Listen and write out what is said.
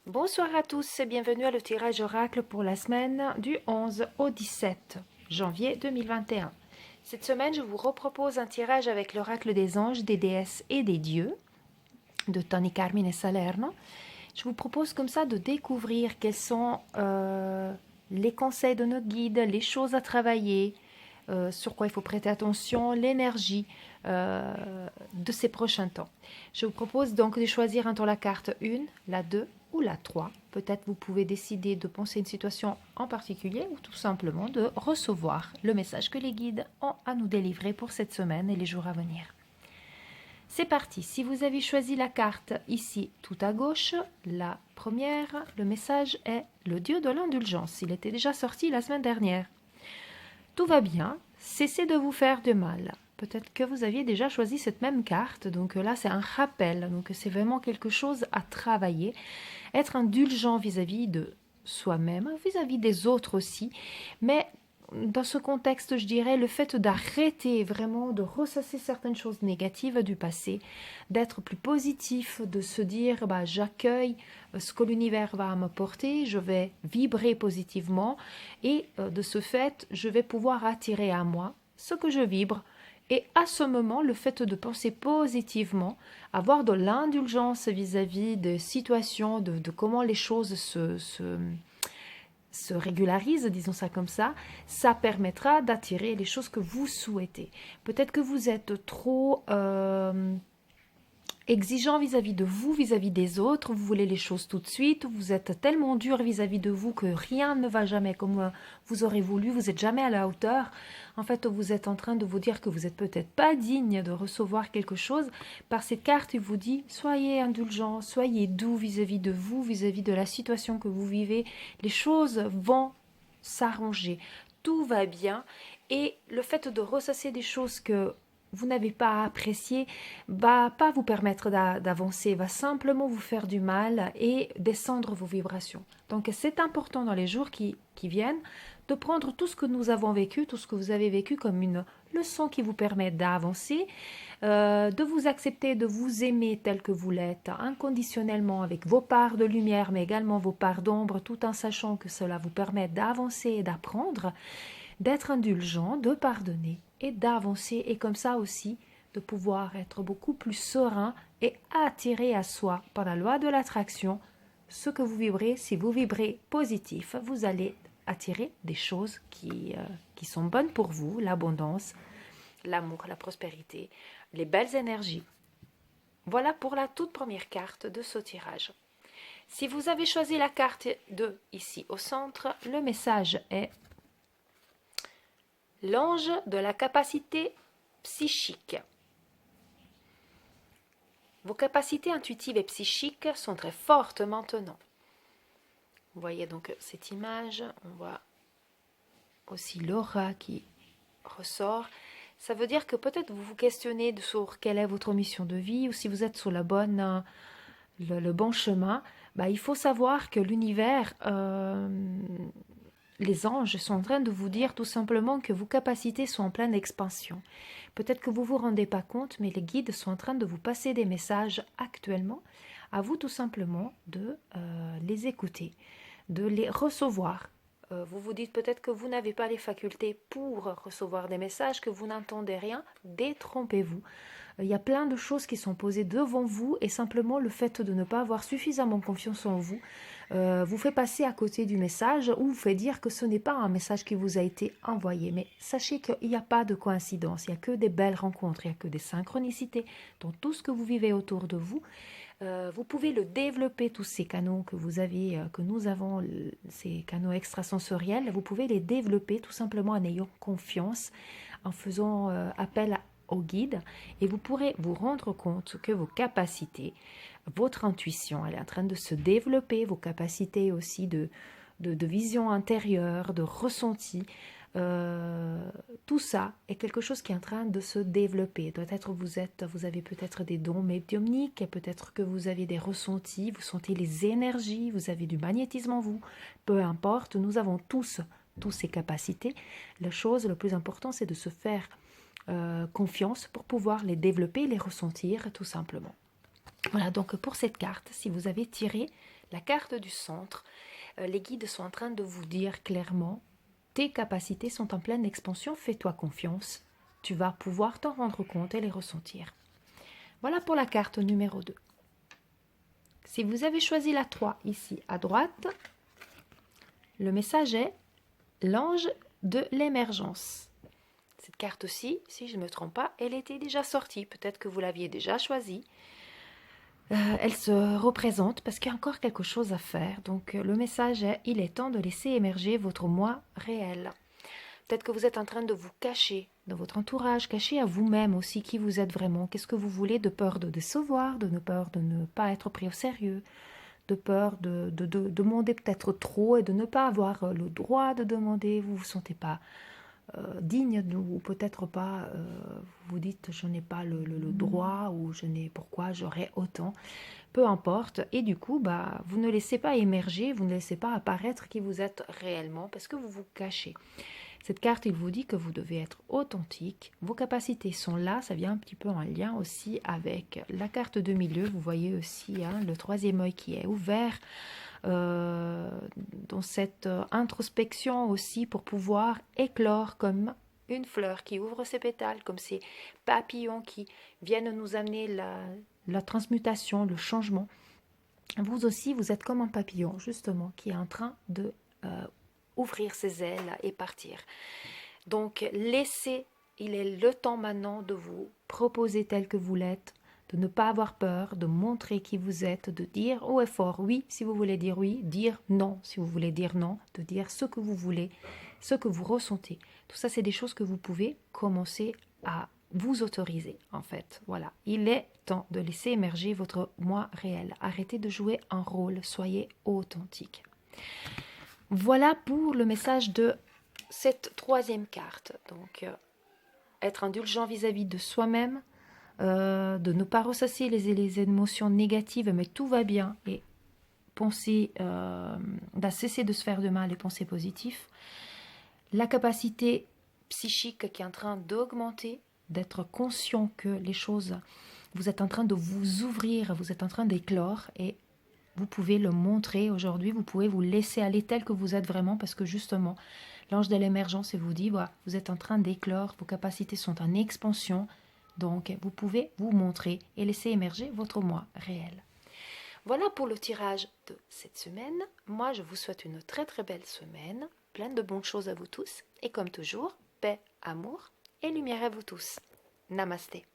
Bonsoir à tous et bienvenue à le tirage oracle pour la semaine du 11 au 17 janvier 2021. Cette semaine, je vous repropose un tirage avec l'oracle des anges, des déesses et des dieux de Tony Carmine Salerno. Je vous propose comme ça de découvrir quels sont les conseils de nos guides, les choses à travailler, sur quoi il faut prêter attention, l'énergie de ces prochains temps. Je vous propose donc de choisir entre la carte 1, la 2 ou la 3. Peut-être vous pouvez décider de penser une situation en particulier ou tout simplement de recevoir le message que les guides ont à nous délivrer pour cette semaine et les jours à venir. C'est parti, si vous avez choisi la carte ici tout à gauche, la première, le message est le dieu de l'indulgence. Il était déjà sorti la semaine dernière. Tout va bien, cessez de vous faire de mal. Peut-être que vous aviez déjà choisi cette même carte, donc là c'est un rappel, donc c'est vraiment quelque chose à travailler. Être indulgent vis-à-vis de soi-même, vis-à-vis des autres aussi, mais dans ce contexte, je dirais, le fait d'arrêter vraiment de ressasser certaines choses négatives du passé, d'être plus positif, de se dire j'accueille ce que l'univers va m'apporter, je vais vibrer positivement et de ce fait, je vais pouvoir attirer à moi ce que je vibre. Et à ce moment, le fait de penser positivement, avoir de l'indulgence vis-à-vis des situations, de comment les choses se régularise, disons ça comme ça permettra d'attirer les choses que vous souhaitez. Peut-être que vous êtes trop exigeant vis-à-vis de vous, vis-à-vis des autres, vous voulez les choses tout de suite, vous êtes tellement dur vis-à-vis de vous que rien ne va jamais comme vous aurez voulu, vous n'êtes jamais à la hauteur. En fait, vous êtes en train de vous dire que vous n'êtes peut-être pas digne de recevoir quelque chose. Par cette carte, il vous dit, soyez indulgent, soyez doux vis-à-vis de vous, vis-à-vis de la situation que vous vivez. Les choses vont s'arranger, tout va bien. Et le fait de ressasser des choses que vous n'avez pas apprécié, va pas vous permettre d'avancer, va simplement vous faire du mal et descendre vos vibrations. Donc c'est important dans les jours qui viennent de prendre tout ce que nous avons vécu, tout ce que vous avez vécu comme une leçon qui vous permet d'avancer, de vous accepter, de vous aimer tel que vous l'êtes, inconditionnellement avec vos parts de lumière, mais également vos parts d'ombre, tout en sachant que cela vous permet d'avancer et d'apprendre, d'être indulgent, de pardonner et d'avancer et comme ça aussi de pouvoir être beaucoup plus serein et attirer à soi par la loi de l'attraction ce que vous vibrez. Si vous vibrez positif, vous allez attirer des choses qui sont bonnes pour vous, l'abondance, l'amour, la prospérité, les belles énergies. Voilà pour la toute première carte de ce tirage. Si vous avez choisi la carte 2 ici au centre, le message est l'ange de la capacité psychique. Vos capacités intuitives et psychiques sont très fortes maintenant. Vous voyez donc cette image, on voit aussi l'aura qui ressort. Ça veut dire que peut-être vous vous questionnez sur quelle est votre mission de vie ou si vous êtes sur le bon chemin. Il faut savoir que l'univers, les anges sont en train de vous dire tout simplement que vos capacités sont en pleine expansion. Peut-être que vous ne vous rendez pas compte, mais les guides sont en train de vous passer des messages actuellement. À vous tout simplement de les écouter, de les recevoir. Vous vous dites peut-être que vous n'avez pas les facultés pour recevoir des messages, que vous n'entendez rien. Détrompez-vous. Il y a plein de choses qui sont posées devant vous et simplement le fait de ne pas avoir suffisamment confiance en vous vous fait passer à côté du message ou vous fait dire que ce n'est pas un message qui vous a été envoyé. Mais sachez qu'il n'y a pas de coïncidence, il n'y a que des belles rencontres, il n'y a que des synchronicités dans tout ce que vous vivez autour de vous. Vous pouvez le développer, tous ces canaux que vous avez, que nous avons, ces canaux extrasensoriels, vous pouvez les développer tout simplement en ayant confiance, en faisant appel au guide et vous pourrez vous rendre compte que vos capacités, votre intuition, elle est en train de se développer, vos capacités aussi de vision intérieure, de ressenti, tout ça est quelque chose qui est en train de se développer. Peut-être vous avez peut-être des dons médiumniques, peut-être que vous avez des ressentis, vous sentez les énergies, vous avez du magnétisme en vous. Peu importe, nous avons tous ces capacités. La chose, le plus important, c'est de se faire confiance pour pouvoir les développer, les ressentir tout simplement. Voilà, donc pour cette carte, si vous avez tiré la carte du centre, les guides sont en train de vous dire clairement, tes capacités sont en pleine expansion, fais-toi confiance, tu vas pouvoir t'en rendre compte et les ressentir. Voilà pour la carte numéro 2. Si vous avez choisi la 3 ici à droite, le message est l'ange de l'émergence. Cette carte-ci, si je ne me trompe pas, elle était déjà sortie. Peut-être que vous l'aviez déjà choisie. Elle se représente parce qu'il y a encore quelque chose à faire. Donc le message est, il est temps de laisser émerger votre moi réel. Peut-être que vous êtes en train de vous cacher dans votre entourage, cacher à vous-même aussi qui vous êtes vraiment. Qu'est-ce que vous voulez, de peur de décevoir, de peur de ne pas être pris au sérieux, de peur de demander peut-être trop et de ne pas avoir le droit de demander. Vous ne vous sentez pas digne ou peut-être pas, vous dites je n'ai pas le droit ou je n'ai pourquoi j'aurais autant, peu importe, et du coup vous ne laissez pas émerger, vous ne laissez pas apparaître qui vous êtes réellement parce que vous vous cachez. Cette carte, il vous dit que vous devez être authentique, vos capacités sont là, ça vient un petit peu en lien aussi avec la carte de milieu, vous voyez aussi le troisième œil qui est ouvert, dans cette introspection aussi pour pouvoir éclore comme une fleur qui ouvre ses pétales, comme ces papillons qui viennent nous amener la transmutation, le changement. Vous aussi, vous êtes comme un papillon, justement, qui est en train de ouvrir ses ailes et partir. Donc, laissez, il est le temps maintenant de vous proposer tel que vous l'êtes, de ne pas avoir peur, de montrer qui vous êtes, de dire haut et fort oui si vous voulez dire oui, dire non si vous voulez dire non, de dire ce que vous voulez, ce que vous ressentez. Tout ça, c'est des choses que vous pouvez commencer à vous autoriser, en fait. Voilà, il est temps de laisser émerger votre moi réel. Arrêtez de jouer un rôle, soyez authentique. Voilà pour le message de cette troisième carte. Donc, être indulgent vis-à-vis de soi-même, de ne pas ressasser les émotions négatives, mais tout va bien, et penser, cesser de se faire de mal et penser positif. La capacité psychique qui est en train d'augmenter, d'être conscient que les choses, vous êtes en train de vous ouvrir, vous êtes en train d'éclore, et vous pouvez le montrer aujourd'hui, vous pouvez vous laisser aller tel que vous êtes vraiment, parce que justement, l'ange de l'émergence vous dit, voilà, vous êtes en train d'éclore, vos capacités sont en expansion, donc vous pouvez vous montrer et laisser émerger votre moi réel. Voilà pour le tirage de cette semaine. Moi, je vous souhaite une très très belle semaine, pleine de bonnes choses à vous tous, et comme toujours, paix, amour et lumière à vous tous. Namasté.